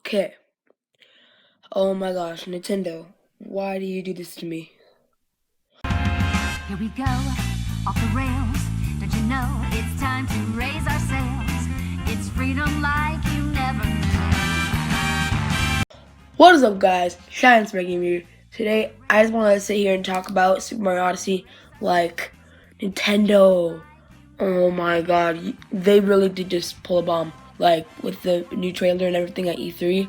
Okay. Oh my gosh, Nintendo, why do you do this to me? Here we go, off the rails. Don't you know it's time to raise our sails? It's freedom like you never knew. What is up, guys? Shine's making here. Today, I just want to sit here and talk about Super Mario Odyssey. Like, Nintendo. Oh my god, they really did just pull a bomb. Like, with the new trailer and everything at E3.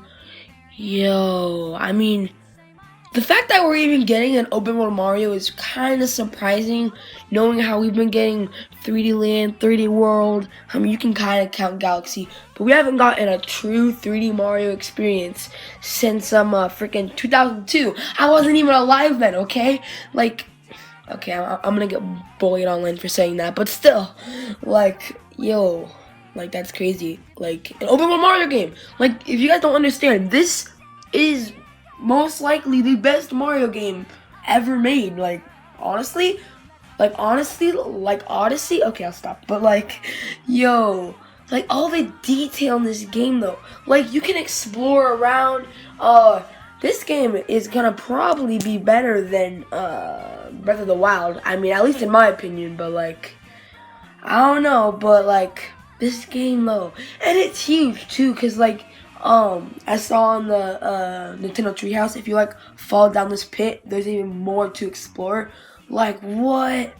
Yo, I mean, the fact that we're even getting an open world Mario is kind of surprising, knowing how we've been getting 3D Land, 3D World. I mean, you can kind of count Galaxy, but we haven't gotten a true 3D Mario experience since freaking 2002. I wasn't even alive then, okay? Like, okay, I'm gonna get bullied online for saying that, but still, like, yo, like that's crazy. Like an open world Mario game. Like, if you guys don't understand, this is most likely the best Mario game ever made. Like honestly, like Odyssey. Okay, I'll stop. But like, yo, like all the detail in this game though. Like you can explore around. This game is gonna probably be better than Breath of the Wild. I mean, at least in my opinion. But like, I don't know. But like this game though, and it's huge too. Cause like I saw on the Nintendo Treehouse, if you like fall down this pit, there's even more to explore. Like what?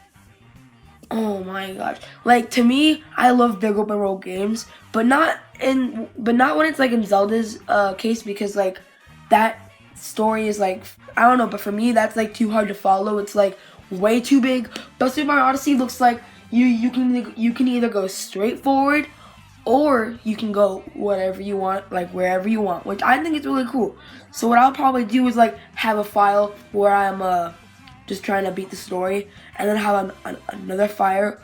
Oh my gosh! Like to me, I love big open world games, but not when it's like in Zelda's case, because like that story is like, I don't know, but for me that's like too hard to follow. It's like way too big. But Super Mario Odyssey looks like you can either go straight forward or you can go whatever you want, like wherever you want, which I think is really cool. So what I'll probably do is like have a file where I'm just trying to beat the story, and then have another file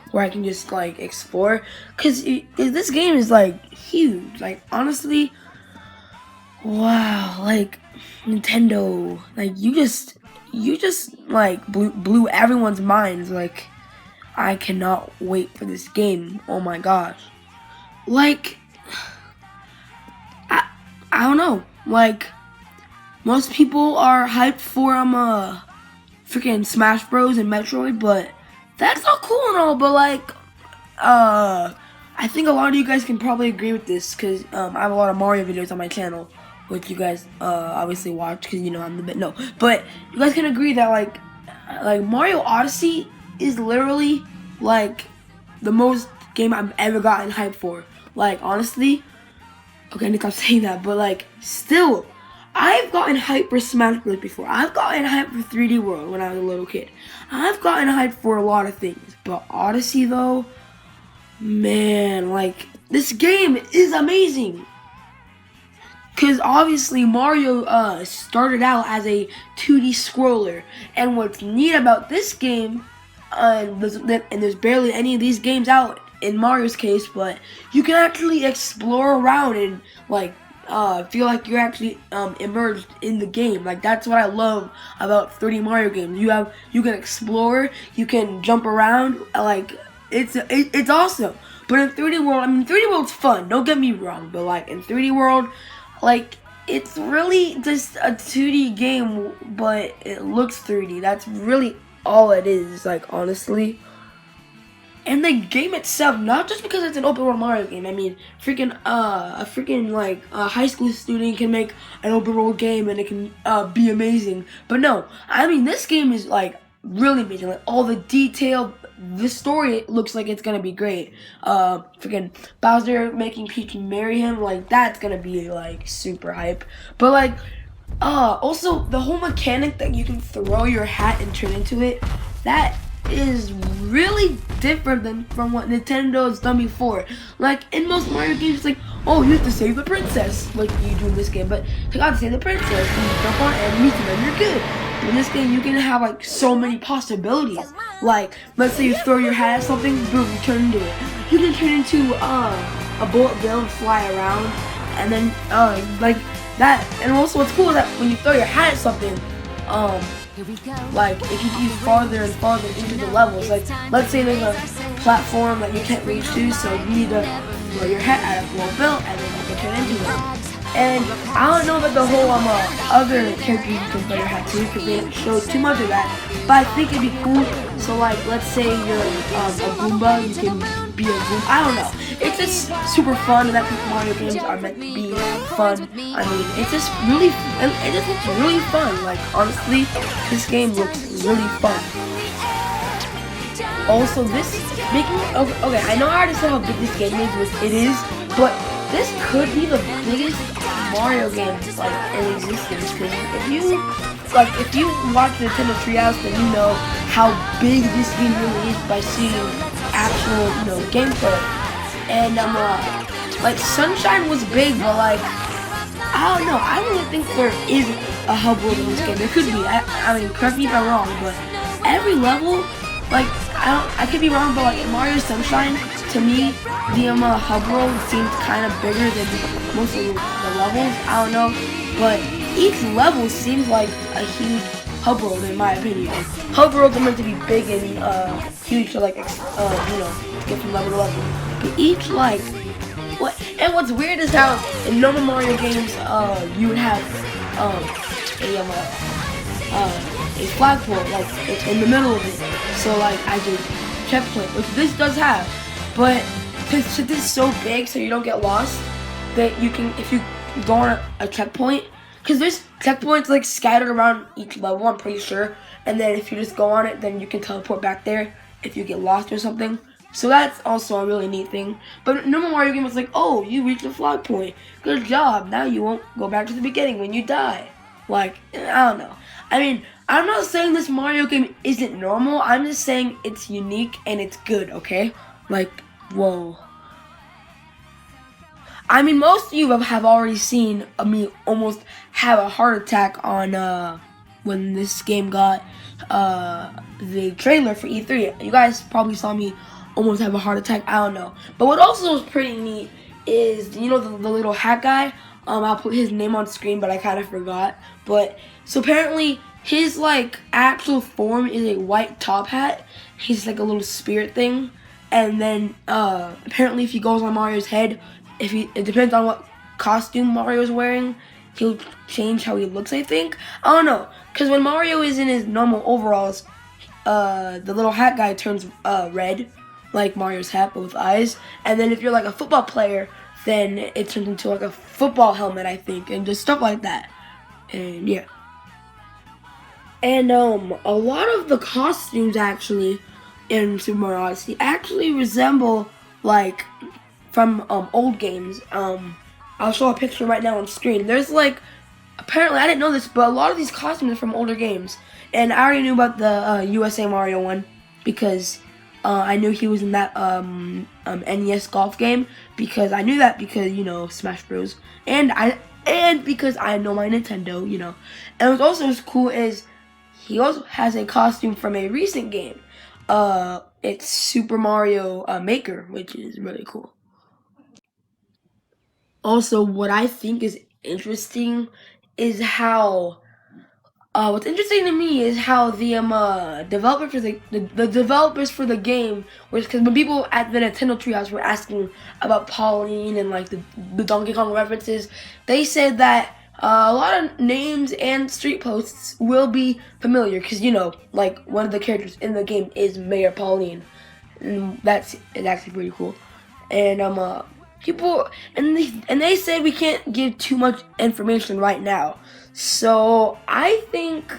where I can just like explore. Cause this game is like huge. Like honestly, wow. Like Nintendo, like you just like blew everyone's minds. Like I cannot wait for this game. Oh my gosh. Like, I don't know. Like, most people are hyped for freaking Smash Bros. And Metroid, but that's not cool and all. But like, I think a lot of you guys can probably agree with this, because I have a lot of Mario videos on my channel, which you guys obviously watch, because you know I'm the bit no. But you guys can agree that like Mario Odyssey is literally like the most game I've ever gotten hyped for. Like honestly, okay, I need to stop saying that, but like still, I've gotten hyped for Smash Bros. Before. I've gotten hyped for 3D World when I was a little kid. I've gotten hyped for a lot of things, but Odyssey though, man, like this game is amazing. Because obviously Mario started out as a 2D scroller, and what's neat about this game, and there's barely any of these games out in Mario's case, but you can actually explore around and like feel like you're actually immersed in the game. Like that's what I love about 3D Mario games. You can explore, you can jump around, like it's awesome. But in 3D World, I mean 3D World's fun. Don't get me wrong, but like in 3D World, like it's really just a 2D game, but it looks 3D. That's really all it is, like honestly. And the game itself, not just because it's an open world Mario game. I mean, a freaking like a high school student can make an open world game and it can be amazing. But no, I mean this game is like really amazing. Like all the detail, the story looks like it's gonna be great. Freaking Bowser making Peach marry him, like that's gonna be like super hype. But like, also the whole mechanic that you can throw your hat and turn into it, that is really different than from what Nintendo has done before. Like in most Mario games, it's like, oh, you have to save the princess, like you do in this game. But you gotta save the princess, you jump on enemies, and then you're good. In this game, you can have like so many possibilities. Like, let's say you throw your hat at something, boom, you turn into it. You can turn into a bullet bill and fly around, and then like that. And also, what's cool is that when you throw your hat at something, like if you get farther and farther into the levels, like let's say there's a platform that you can't reach to, so you need to wear your hat out of a little belt, and then you can turn into it. And I don't know about the whole other characters you can wear your hat to, because they didn't show too much of that. But I think it'd be cool. So like, let's say you're a Goomba, you can be a Goomba. I don't know. It's just super fun, and that's what Mario games are meant to be, fun. I mean, it just looks really fun. Like honestly, this game looks really fun. Also, okay, I know I already said how big this game is, which it is, but this could be the biggest Mario game like in existence. Because if you watch Nintendo Treehouse, then you know how big this game really is by seeing actual gameplay. And like Sunshine was big, but like I don't know. I don't really think there is a hub world in this game. There could be. I mean, correct me if I'm wrong, but every level, like I could be wrong, but like in Mario Sunshine, to me, the hub world seems kind of bigger than most of the levels. I don't know, but each level seems like a huge hub world in my opinion. Hub worlds are meant to be big and huge to like to get from level to level. But each what's weird is how in normal Mario games you would have a flagpole like in the middle of it, so like I could checkpoint, which this does have. But since this is so big, so you don't get lost, that you can, if you go on a checkpoint, because there's checkpoints like scattered around each level, I'm pretty sure, and then if you just go on it, then you can teleport back there if you get lost or something. So that's also a really neat thing. But normal Mario game is like, oh, you reached the flag point, good job, now you won't go back to the beginning when you die. Like, I don't know. I mean, I'm not saying this Mario game isn't normal, I'm just saying it's unique and it's good, okay? Like, whoa. I mean, most of you have already seen me almost have a heart attack on when this game got the trailer for E3. You guys probably saw me almost have a heart attack. I don't know. But what also is pretty neat is, the little hat guy. I'll put his name on screen, but I kind of forgot. But so apparently his like actual form is a white top hat. He's like a little spirit thing. And then apparently if he goes on Mario's head, it depends on what costume Mario's wearing, he'll change how he looks, I think. I don't know, because when Mario is in his normal overalls, the little hat guy turns red, like Mario's hat, but with eyes. And then if you're like a football player, then it turns into like a football helmet, I think, and just stuff like that. And yeah. And a lot of the costumes actually in Super Mario Odyssey actually resemble like from old games. I'll show a picture right now on screen. There's like, apparently I didn't know this, but a lot of these costumes are from older games. And I already knew about the USA Mario one because I knew he was in that NES golf game, because I knew that because Smash Bros. And because I know my Nintendo, And what's also as cool is he also has a costume from a recent game. It's Super Mario Maker, which is really cool. Also, what I think is interesting is how what's interesting to me is how the developer for the developers for the game, because when people at the Nintendo Treehouse were asking about Pauline and like the Donkey Kong references, they said that a lot of names and street posts will be familiar, because like one of the characters in the game is Mayor Pauline, and that's actually pretty cool. And people and they said we can't give too much information right now. So I think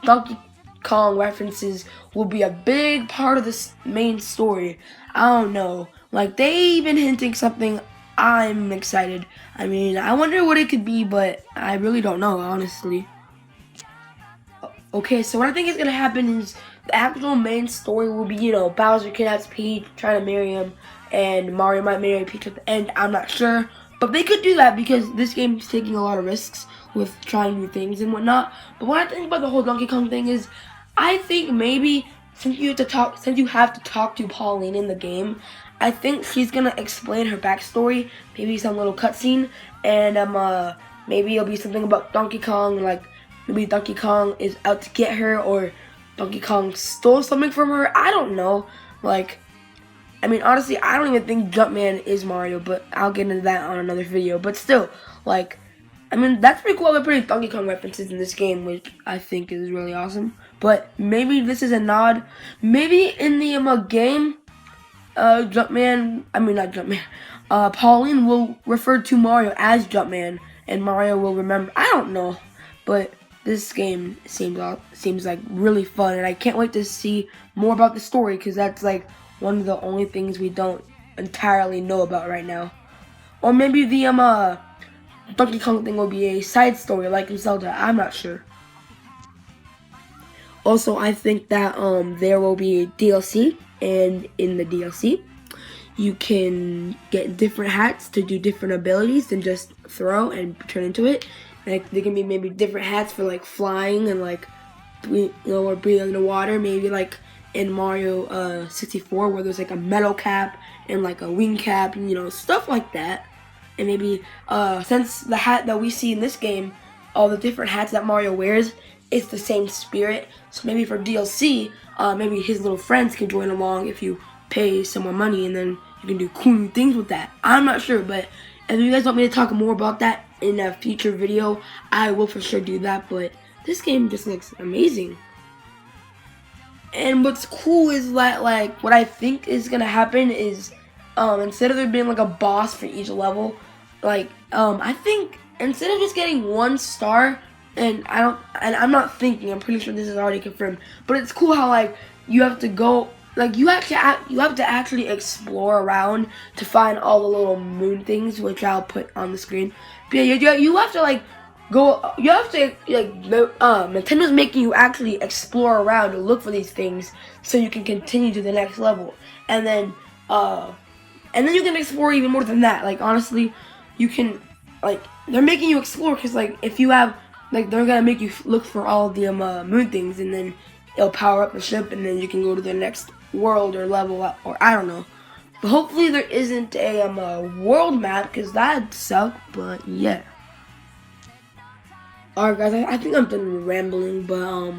Donkey Kong references will be a big part of this main story. I don't know. Like, they've been hinting something. I'm excited. I mean, I wonder what it could be, but I really don't know, honestly. Okay, so what I think is going to happen is the actual main story will be, Bowser kidnaps Peach, trying to marry him, and Mario might marry Peach at the end. I'm not sure. But they could do that because this game is taking a lot of risks with trying new things and whatnot. But what I think about the whole Donkey Kong thing is, I think maybe since you have to talk to Pauline in the game, I think she's gonna explain her backstory, maybe some little cutscene, and maybe it'll be something about Donkey Kong, like maybe Donkey Kong is out to get her, or Donkey Kong stole something from her. I don't know. Like, I mean, honestly, I don't even think Jumpman is Mario, but I'll get into that on another video. But still, like, I mean, that's pretty cool. They're pretty Donkey Kong references in this game, which I think is really awesome. But maybe this is a nod. Maybe in the game, Jumpman, I mean, not Jumpman, Pauline will refer to Mario as Jumpman, and Mario will remember. I don't know, but this game seems like really fun, and I can't wait to see more about the story, because that's like one of the only things we don't entirely know about right now. Or maybe the Donkey Kong thing will be a side story like in Zelda. I'm not sure. Also, I think that there will be a DLC, and in the DLC, you can get different hats to do different abilities than just throw and turn into it. Like, there can be maybe different hats for like flying and like, or breathing in the water. Maybe like in Mario 64, where there's like a metal cap and like a wing cap, and stuff like that. And maybe since the hat that we see in this game, all the different hats that Mario wears, it's the same spirit. So maybe for DLC, maybe his little friends can join along if you pay some more money, and then you can do cool new things with that. I'm not sure, but if you guys want me to talk more about that in a future video, I will for sure do that. But this game just looks amazing. And what's cool is that, like, what I think is gonna happen is, instead of there being like a boss for each level, like, I think instead of just getting 1 star, and I'm not thinking, I'm pretty sure this is already confirmed, but it's cool how like you have to go, like you have to actually explore around to find all the little moon things, which I'll put on the screen. But yeah, you have to like go, you have to like, Nintendo's making you actually explore around to look for these things so you can continue to the next level, and then you can explore even more than that. Like, honestly, you can, like, they're making you explore, because like if you have, like, they're gonna make you look for all the moon things, and then it'll power up the ship, and then you can go to the next world or level up, or I don't know. But hopefully there isn't a world map, because that'd suck. But yeah. Alright guys, I think I'm done rambling, but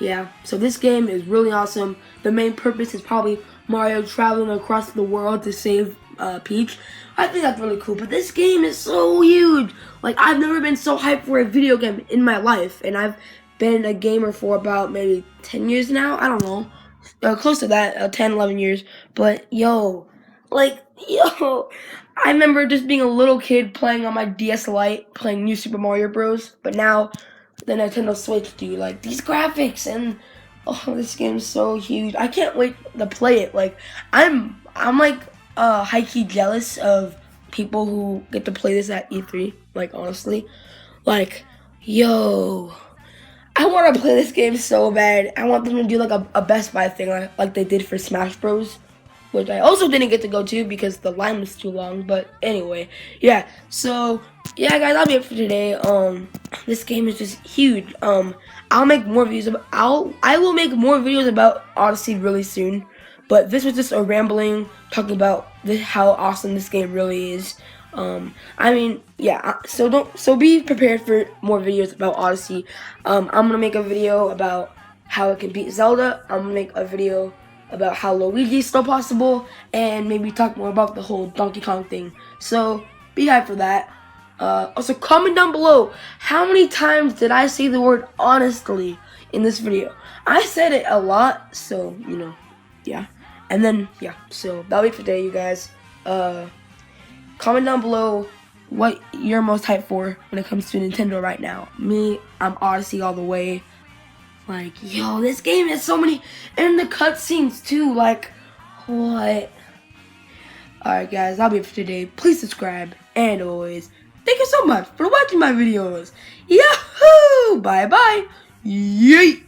yeah. So this game is really awesome. The main purpose is probably Mario traveling across the world to save Peach. I think that's really cool, but this game is so huge. Like, I've never been so hyped for a video game in my life, and I've been a gamer for about maybe 10 years now. I don't know, close to that, 10, 11 years. But yo, I remember just being a little kid playing on my DS Lite, playing New Super Mario Bros. But now the Nintendo Switch, dude, like, these graphics, and oh, this game's so huge. I can't wait to play it. Like, I'm like high-key jealous of people who get to play this at E3. Like, honestly, like, yo, I want to play this game so bad. I want them to do like a Best Buy thing, like they did for Smash Bros, which I also didn't get to go to because the line was too long. But anyway, yeah. So yeah, guys, that'll be it for today. This game is just huge. I'll make more videos about. I will make more videos about Odyssey really soon. But this was just a rambling talking about how awesome this game really is. I mean, yeah. So be prepared for more videos about Odyssey. I'm gonna make a video about how it can beat Zelda. I'm gonna make a video about how Luigi is still possible, and maybe talk more about the whole Donkey Kong thing. So be hyped for that. Also, comment down below, how many times did I say the word honestly in this video? I said it a lot, so yeah. And then yeah, so that'll be for today, you guys. Comment down below what you're most hyped for when it comes to Nintendo right now. Me, I'm Odyssey all the way. Like, yo, this game has so many, and the cutscenes too. Like, what? Alright guys, that'll be it for today. Please subscribe, and always, thank you so much for watching my videos. Yahoo! Bye bye. Yeet!